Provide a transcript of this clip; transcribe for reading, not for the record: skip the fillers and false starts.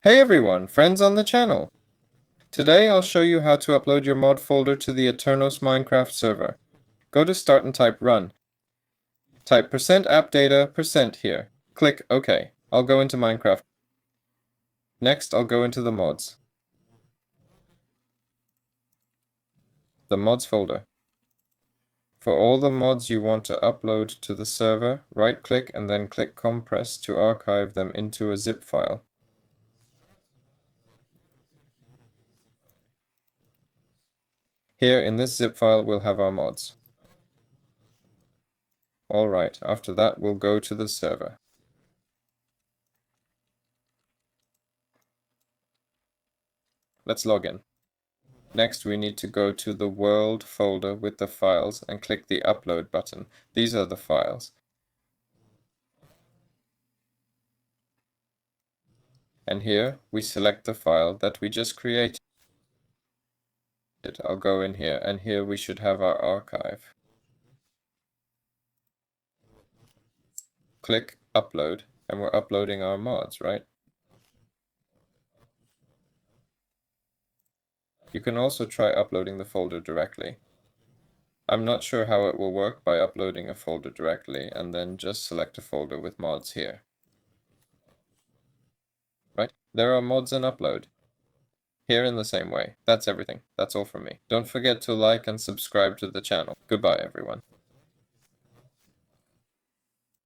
Hey everyone, friends on the channel! Today I'll show you how to upload your mod folder to the Aternos Minecraft server. Go to Start and type Run. Type %appdata% here. Click OK. I'll go into Minecraft. Next I'll go into the mods. The mods folder. For all the mods you want to upload to the server, right-click and then click Compress to archive them into a zip file. Here in this zip file we'll have our mods. Alright, after that we'll go to the server. Let's log in. Next, we need to go to the world folder with the files and click the upload button. These are the files. And here we select the file that we just created. I'll go in here, and here we should have our archive. Click upload, and we're uploading our mods, right? You can also try uploading the folder directly. I'm not sure how it will work by uploading a folder directly, and then just select a folder with mods here. Right? There are mods in upload. Here in the same way. That's everything. That's all from me. Don't forget to like and subscribe to the channel. Goodbye, everyone.